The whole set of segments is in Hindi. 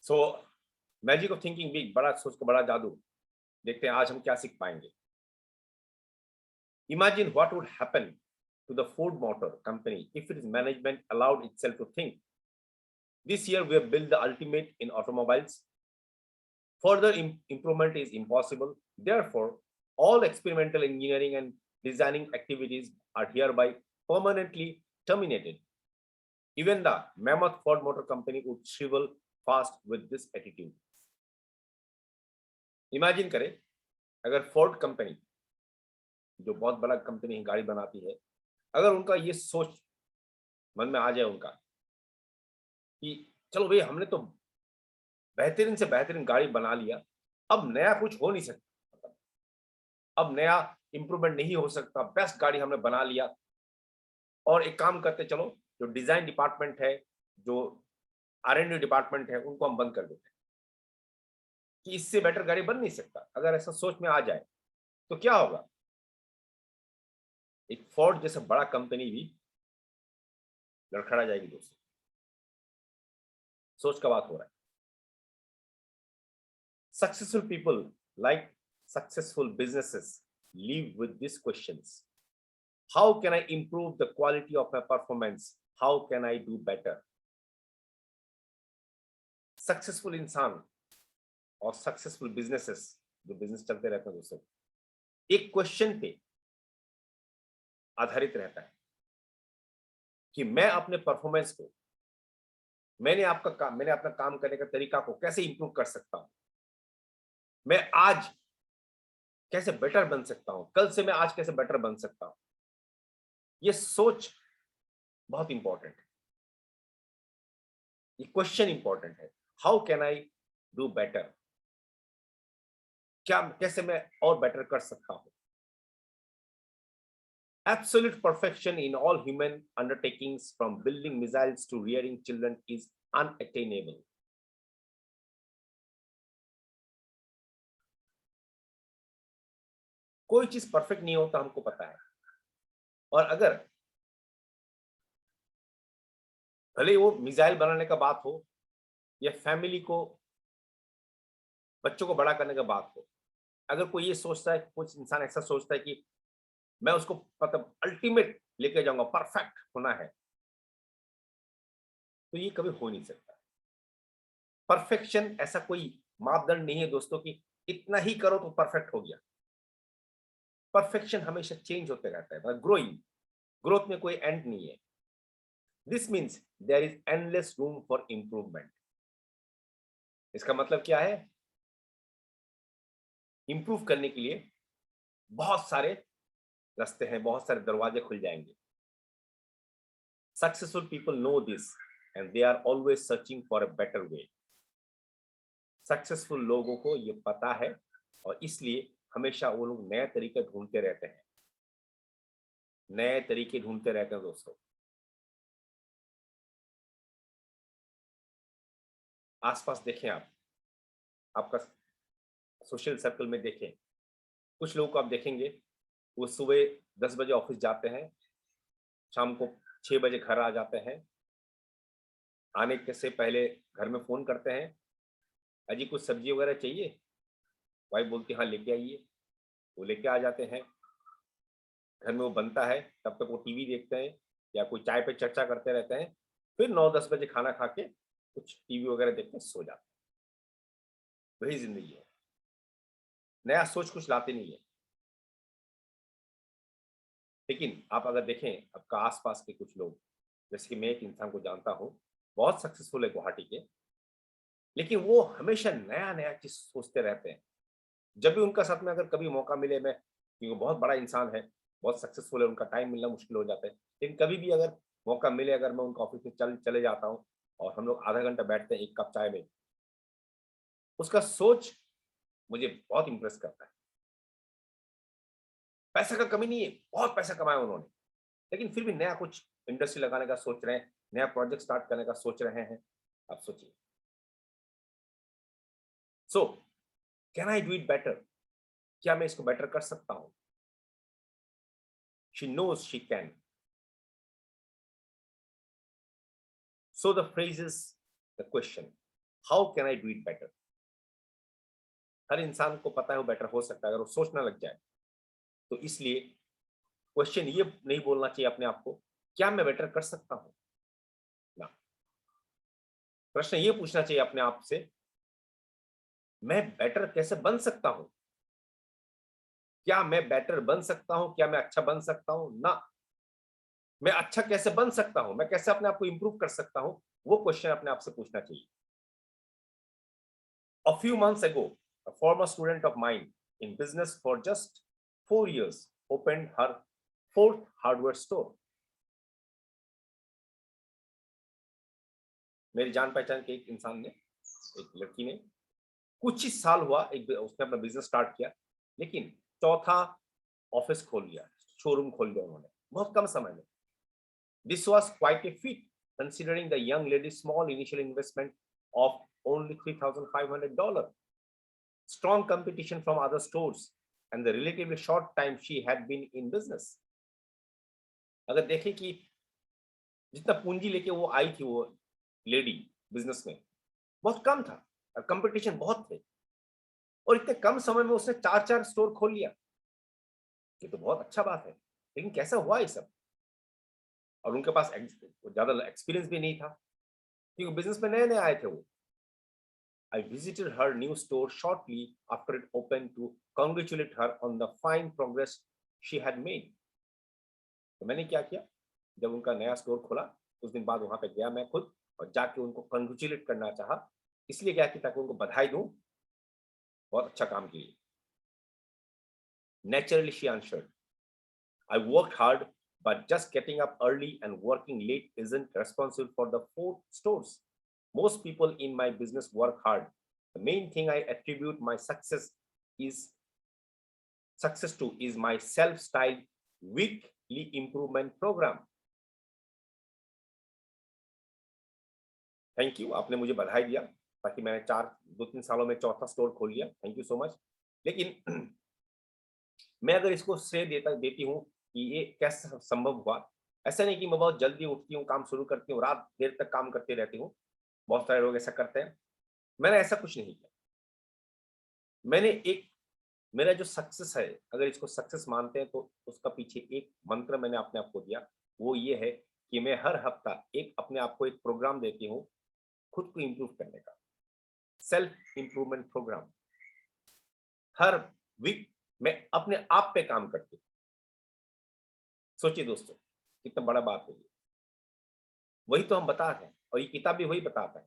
So magic of thinking big, बड़ा सोच का बड़ा जादू। देखते हैं आज हम क्या सीख पाएंगे। Imagine what would happen to the Ford Motor Company if its management allowed itself to think. This year we have built the ultimate in automobiles. Further improvement is impossible. Therefore, all experimental engineering and designing activities are hereby permanently terminated. Even the mammoth Ford Motor Company would shrivel fast with this attitude. Imagine करें अगर फोर्ड कंपनी, जो बहुत बड़ा कंपनी गाड़ी बनाती है, अगर उनका ये सोच मन में आ जाए उनका कि चलो भाई हमने तो बेहतरीन से बेहतरीन गाड़ी बना लिया, अब नया कुछ हो नहीं सकता, अब नया इंप्रूवमेंट नहीं हो सकता, बेस्ट गाड़ी हमने बना लिया और एक काम करते चलो, जो डिजाइन डिपार्टमेंट है, जो R&D डिपार्टमेंट है, उनको हम बंद कर देते हैं कि इससे बेटर गाड़ी बन नहीं सकता। अगर ऐसा सोच में आ जाए तो क्या होगा? एक फोर्ड जैसा बड़ा कंपनी भी लड़खड़ा जाएगी दोस्तों। सोच का बात हो रहा है। Successful people, like successful businesses, live with these questions. How can I improve the quality of my performance? How can I do better? Successful इंसान और सक्सेसफुल बिजनेसेस, जो बिजनेस चलते रहते हैं दोस्तों, एक क्वेश्चन पे आधारित रहता है कि मैं अपने परफॉर्मेंस को, मैंने अपना काम करने का तरीका को कैसे इंप्रूव कर सकता हूं, मैं आज कैसे बेटर बन सकता हूं, कल से मैं आज कैसे बेटर बन सकता हूं। ये सोच बहुत इंपॉर्टेंट है, ये क्वेश्चन इंपॉर्टेंट है। How can I do better, क्या कैसे मैं और बेटर कर सकता हूं। Absolute perfection in all human undertakings, from building missiles to rearing children, is unattainable. कोई चीज परफेक्ट नहीं होता, हमको पता है। और अगर भले वो मिसाइल बनाने का बात हो या फैमिली को, बच्चों को बड़ा करने का बात हो, अगर कोई ये सोचता है, कुछ इंसान ऐसा सोचता है कि मैं उसको मतलब अल्टीमेट लेके जाऊंगा, परफेक्ट होना है, तो ये कभी हो नहीं सकता। परफेक्शन ऐसा कोई मापदंड नहीं है दोस्तों कि इतना ही करो तो परफेक्ट हो गया। परफेक्शन हमेशा चेंज होते रहता है, मतलब ग्रोइंग, ग्रोथ में कोई एंड नहीं है। This means there is endless room for improvement. इसका मतलब क्या है? इंप्रूव करने के लिए बहुत सारे रास्ते हैं, बहुत सारे दरवाजे खुल जाएंगे। Successful people know this and they are always searching for a better way. Successful लोगों को ये पता है और इसलिए हमेशा वो लोग नए तरीके ढूंढते रहते हैं, नए तरीके ढूंढते रहते हैं दोस्तों। आसपास देखें आप, आपका सोशल सर्कल में देखें, कुछ लोगों को आप देखेंगे वो सुबह 10 बजे ऑफिस जाते हैं, शाम को 6 बजे घर आ जाते हैं। आने के से पहले घर में फोन करते हैं, अजी कुछ सब्जी वगैरह चाहिए? वाइफ बोलती हाँ लेके आइए, वो लेके आ जाते हैं। घर में वो बनता है, तब तक वो टीवी देखते हैं या कोई चाय पे चर्चा करते रहते हैं। फिर 9-10 बजे खाना खा के कुछ टीवी वगैरह देख के सो जाते हैं। वही जिंदगी है, नया सोच कुछ लाते नहीं है। लेकिन आप अगर देखें आपका आसपास के कुछ लोग, जैसे कि मैं एक इंसान को जानता हूँ, बहुत सक्सेसफुल है गुवाहाटी के, लेकिन वो हमेशा नया नया चीज सोचते रहते हैं। जब भी उनका साथ में अगर कभी मौका मिले, मैं, क्योंकि वो बहुत बड़ा इंसान है, बहुत सक्सेसफुल है, उनका टाइम मिलना मुश्किल हो जाता है, लेकिन कभी भी अगर मौका मिले, अगर मैं उनका ऑफिस में चले जाता हूँ और हम लोग आधा घंटा बैठते हैं एक कप चाय में, उसका सोच मुझे बहुत इंप्रेस करता है। पैसा का कमी नहीं है, बहुत पैसा कमाया उन्होंने, लेकिन फिर भी नया कुछ इंडस्ट्री लगाने का सोच रहे हैं, नया प्रोजेक्ट स्टार्ट करने का सोच रहे हैं। आप सोचिए। So can I do it better, क्या मैं इसको बेटर कर सकता हूं? She knows she can. So the phrase is the question, how can I do it better. हर इंसान को पता है वो बेटर हो सकता है अगर वो सोचना लग जाए। तो इसलिए क्वेश्चन ये नहीं बोलना चाहिए अपने आप को क्या मैं बेटर कर सकता हूं ना, प्रश्न ये पूछना चाहिए अपने आप से मैं बेटर कैसे बन सकता हूं, क्या मैं बेटर बन सकता हूं, क्या मैं अच्छा बन सकता हूं ना, मैं अच्छा कैसे बन सकता हूं, मैं कैसे अपने आप को इंप्रूव कर सकता हूं, वो क्वेश्चन अपने आप से पूछना चाहिए। A few months ago, a former student of mine in business for just 4 years opened her fourth hardware store. मेरी जान पहचान के एक इंसान ने, एक लड़की ने कुछ ही साल हुआ एक उसने अपना बिजनेस स्टार्ट किया, लेकिन चौथा ऑफिस खोल लिया, शोरूम खोल लिया उन्होंने बहुत कम समय में। This was quite a feat considering the young lady's small initial investment of only $3,500, strong competition from other stores, and the relatively short time she had been in business. अगर देखें कि जितना पूंजी लेके वो आई थी वो लेडी बिजनेस में बहुत कम था और कंपटीशन बहुत थे, और इतने कम समय में उसने 4 स्टोर खोल लिया। ये तो बहुत अच्छा बात है, लेकिन कैसा हुआ ये सब? और उनके पास ज्यादा एक्सपीरियंस भी नहीं था क्योंकि बिजनेस में नए नए आए थे वो। I visited her new store shortly after it opened to congratulate her on the fine progress she had made. तो मैंने क्या किया, जब उनका नया स्टोर खोला कुछ दिन बाद वहां पे गया मैं खुद और जाके उनको कंग्रेचुलेट करना चाहा, इसलिए गया कि ताकि उनको बधाई दूं, बहुत अच्छा काम किए। Naturally she answered, I worked hard, but just getting up early and working late isn't responsible for the 4 stores. Most people in my business work hard. The main thing I attribute my success to is my self-styled weekly improvement program. Thank you, आपने मुझे बधाई दिया ताकि मैंने 2-3 सालों में चौथा स्टोर खोल लिया, थैंक यू सो मच। लेकिन मैं अगर इसको श्रेय देती हूँ कि ये कैसे संभव हुआ, ऐसा नहीं कि मैं बहुत जल्दी उठती हूँ, काम शुरू करती हूँ, रात देर तक काम करती रहती हूँ, बहुत सारे लोग ऐसा करते हैं, मैंने ऐसा कुछ नहीं किया। मैंने एक मेरा जो सक्सेस है, अगर इसको सक्सेस मानते हैं तो उसका पीछे एक मंत्र मैंने अपने आप को दिया, वो ये है कि मैं हर हफ्ता एक अपने आप को एक प्रोग्राम देती हूँ खुद को इंप्रूव करने का, सेल्फ इंप्रूवमेंट प्रोग्राम। हर वीक मैं अपने आप पे काम करती हूँ। सोचिए दोस्तों कितना बड़ा बात है ये, वही तो हम बता रहे हैं और ये किताब भी वही बताता है,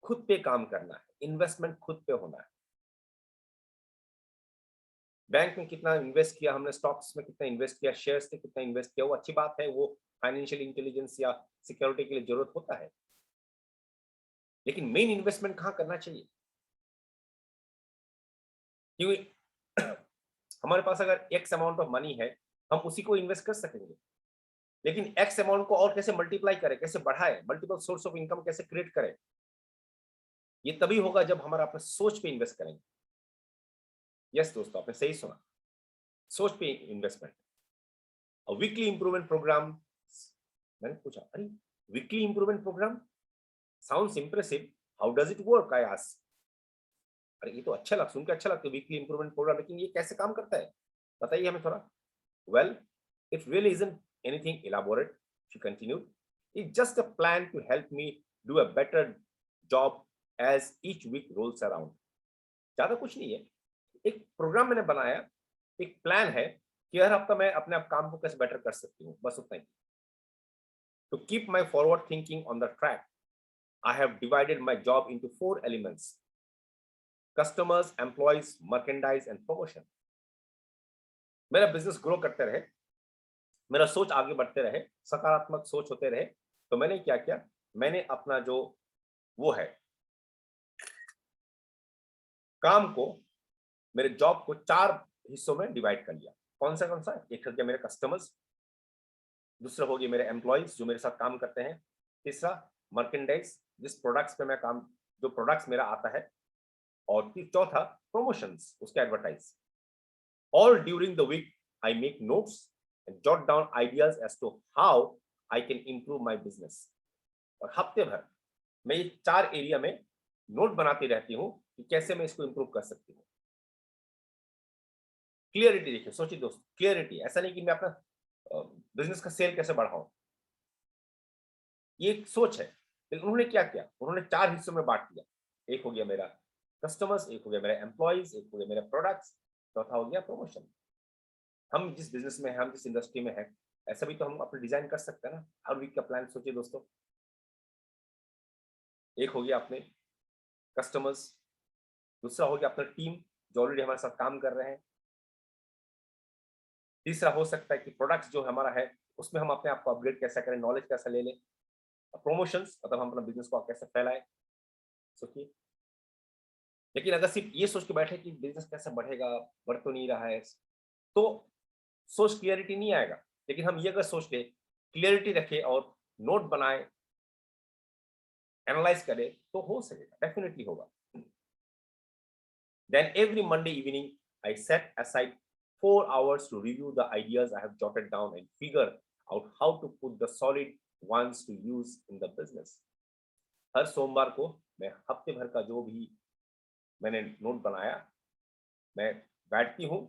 खुद पे काम करना है, इन्वेस्टमेंट खुद पे होना है। बैंक में कितना इन्वेस्ट किया हमने, स्टॉक्स में कितना इन्वेस्ट किया, शेयर्स में कितना इन्वेस्ट किया, वो अच्छी बात है, वो फाइनेंशियल इंटेलिजेंस या सिक्योरिटी के लिए जरूरत होता है, लेकिन मेन इन्वेस्टमेंट कहाँ करना चाहिए? क्योंकि हमारे पास अगर एक्स अमाउंट ऑफ मनी है हम उसी को इन्वेस्ट कर सकेंगे, लेकिन एक्स अमाउंट को और कैसे मल्टीप्लाई करें, कैसे बढ़ाएं, मल्टीपल सोर्स ऑफ इनकम कैसे क्रिएट करें, ये तभी होगा जब हमारा अपने सोच पे इन्वेस्ट करेंगे। यस दोस्तों, आपने सही सुना, सोच पे इन्वेस्टमेंट। और वीकली इंप्रूवमेंट प्रोग्राम, मैंने पूछा अरे weekly improvement programme sounds impressive, how does it work, I asked. अरे ये तो अच्छा लग, सुन के अच्छा लगता है वीकली इंप्रूवमेंट प्रोग्राम, लेकिन ये कैसे काम करता है, बताइए हमें थोड़ा। Well, it really isn't anything elaborate, she continued, it's just a plan to help me do a better job as each week rolls around. ज्यादा कुछ नहीं है, एक प्रोग्राम मैंने बनाया, एक प्लान है कि हर हफ्ता मैं अपने आप काम को कैसे बेटर कर सकती हूँ, बस उतना ही। To keep my forward thinking on the track, I have divided my job into 4 elements: customers, employees, merchandise and promotion. मेरा बिजनेस ग्रो करते रहे, मेरा सोच आगे बढ़ते रहे, सकारात्मक सोच होते रहे, तो मैंने क्या किया, मैंने अपना जो वो है काम को, मेरे जॉब को 4 हिस्सों में डिवाइड कर लिया। कौन सा? एक हो गया मेरे कस्टमर्स, दूसरा हो गया मेरे एम्प्लॉयज जो मेरे साथ काम करते हैं, तीसरा मर्केंडाइज जिस प्रोडक्ट्स पे मैं काम, जो प्रोडक्ट्स मेरा आता है, और चौथा प्रमोशंस, उसके advertise. All during the week I make notes and jot down ideas as to how I can improve my business. और हफ्ते भर मैं ये 4 एरिया में नोट बनाती रहती हूँ कि कैसे मैं इसको इंप्रूव कर सकती हूँ। क्लियरिटी देखिए, सोचिए दोस्तों, क्लियरिटी, ऐसा नहीं कि मैं अपना बिजनेस का सेल कैसे बढ़ाऊं, ये एक सोच है। लेकिन उन्होंने क्या किया, उन्होंने 4 हिस्सों में बांट दिया। एक हो गया मेरा कस्टमर्स, एक हो गया मेरा एम्प्लॉइज, एक हो गया मेरा प्रोडक्ट्स, चौथा हो गया प्रमोशन। हम जिस बिजनेस में हैं, हम जिस इंडस्ट्री में हैं, ऐसा भी तो हम अपने डिजाइन कर सकते हैं ना। हर वीक का प्लान सोचिए दोस्तों। एक हो गया अपने कस्टमर्स, दूसरा हो गया अपना टीम जो ऑलरेडी हमारे साथ काम कर रहे हैं, तीसरा हो सकता है कि प्रोडक्ट्स जो हमारा है उसमें हम अपने आप को अपग्रेड कैसे करें, नॉलेज कैसे ले लें, प्रमोशंस मतलब हम अपना बिजनेस को कैसे फैलाएं। सोचिए, लेकिन अगर सिर्फ ये सोच के बैठे कि बिजनेस कैसे बढ़ेगा, बढ़ तो नहीं रहा है, तो सोच क्लियरिटी नहीं आएगा। लेकिन हम ये अगर सोच ले, क्लियरिटी रखे और नोट बनाए, एनालाइज करें, तो हो सकेगा, डेफिनेटली होगा। Then every Monday evening, I set aside 4 hours to review the ideas I have jotted down and figure out how to put the solid ones to use in the business. हर सोमवार को मैं हफ्ते भर का जो भी मैंने नोट बनाया, मैं बैठती हूँ,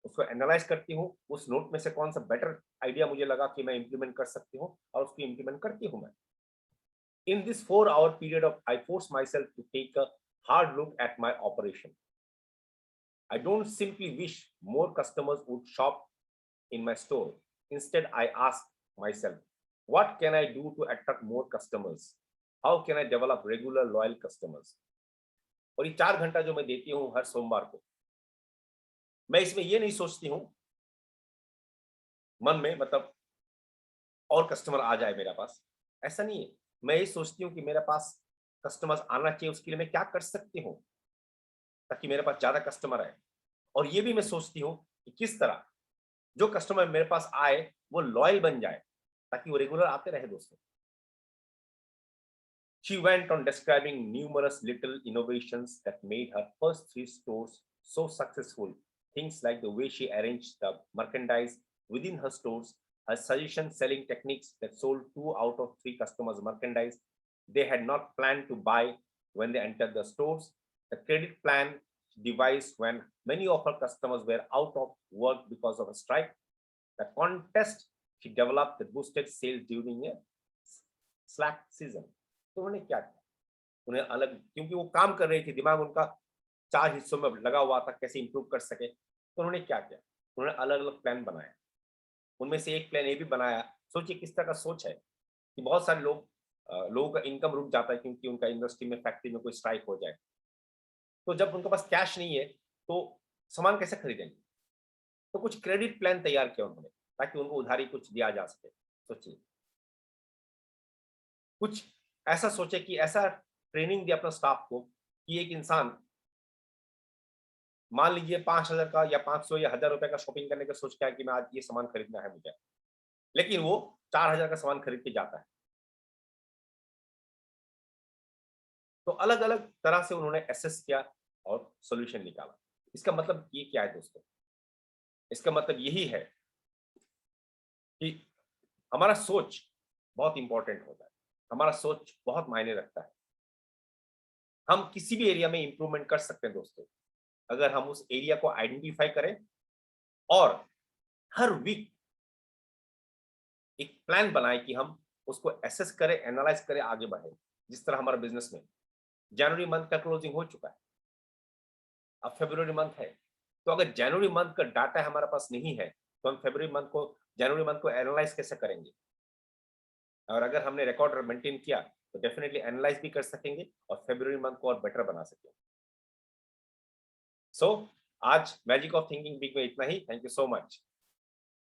उसको एनालाइज करती हूँ, उस नोट में से कौन सा बेटर आइडिया मुझे लगा कि मैं इंप्लीमेंट कर सकती हूँ, और उसको इंप्लीमेंट करती हूँ मैं। In this 4 hour period of, I force myself to take a hard look at my operation. I don't simply wish more customers would shop in my store. Instead, I ask myself, what can I do to attract more customers? How can I develop regular loyal customers? और ये 4 घंटा जो मैं देती हूँ हर सोमवार को, मैं इसमें ये नहीं सोचती हूँ मन में, मतलब और कस्टमर आ जाए मेरे पास, ऐसा नहीं है। मैं ये सोचती हूँ कि मेरे पास कस्टमर्स आना चाहिए, उसके लिए मैं क्या कर सकती हूँ ताकि मेरे पास ज्यादा कस्टमर आए। और ये भी मैं सोचती हूँ कि किस तरह जो कस्टमर मेरे पास आए वो लॉयल बन जाए ताकि वो रेगुलर आते रहे दोस्तों। She went on describing numerous little innovations that made her first 3 stores so successful. Things like the way she arranged the merchandise within her stores, her suggestion selling techniques that sold 2 out of 3 customers merchandise they had not planned to buy when they entered the stores, the credit plan devised when many of her customers were out of work because of a strike, the contest she developed that boosted sales during a slack season. तो उन्होंने क्या किया, उन्हें अलग, क्योंकि वो काम कर रही थी, दिमाग उनका 4 हिस्सों में लगा हुआ था कैसे इंप्रूव कर सके, तो उन्होंने क्या किया, उन्होंने अलग अलग प्लान बनाया। उनमें से एक प्लान ये भी बनाया, सोचिए किस तरह का सोच है कि बहुत सारे लोगों का इनकम रुक जाता है क्योंकि उनका इंडस्ट्री में, फैक्ट्री में कोई स्ट्राइक हो जाए, तो जब उनके पास कैश नहीं है तो सामान कैसे खरीदेंगे। तो कुछ क्रेडिट प्लान तैयार किया उन्होंने ताकि उनको उधारी कुछ दिया जा सके। सोचिए, कुछ ऐसा सोचे कि ऐसा ट्रेनिंग दिया अपना स्टाफ को कि एक इंसान मान लीजिए 5,000 का या 500 या 1,000 रुपए का शॉपिंग करने का सोच के आया कि मैं आज ये सामान खरीदना है मुझे, लेकिन वो 4,000 का सामान खरीद के जाता है। तो अलग अलग तरह से उन्होंने एसेस किया और सोल्यूशन निकाला। इसका मतलब ये क्या है दोस्तों, इसका मतलब यही है कि हमारा सोच बहुत इंपॉर्टेंट होता है, हमारा सोच बहुत मायने रखता है। हम किसी भी एरिया में इंप्रूवमेंट कर सकते हैं दोस्तों, अगर हम उस एरिया को आइडेंटिफाई करें और हर वीक एक प्लान बनाए कि हम उसको एसेस करें, एनालाइज करें, आगे बढ़े। जिस तरह हमारा बिजनेस में जनवरी मंथ का क्लोजिंग हो चुका है, अब फरवरी मंथ है, तो अगर जनवरी मंथ का डाटा हमारे पास नहीं है तो हम जनवरी मंथ को एनालाइज कैसे करेंगे। और अगर हमने रिकॉर्ड मेंटेन किया तो डेफिनेटली एनालाइज भी कर सकेंगे और फरवरी मंथ को और बेटर बना सकेंगे। सो आज मैजिक ऑफ थिंकिंग बिग में इतना ही। Thank you so much.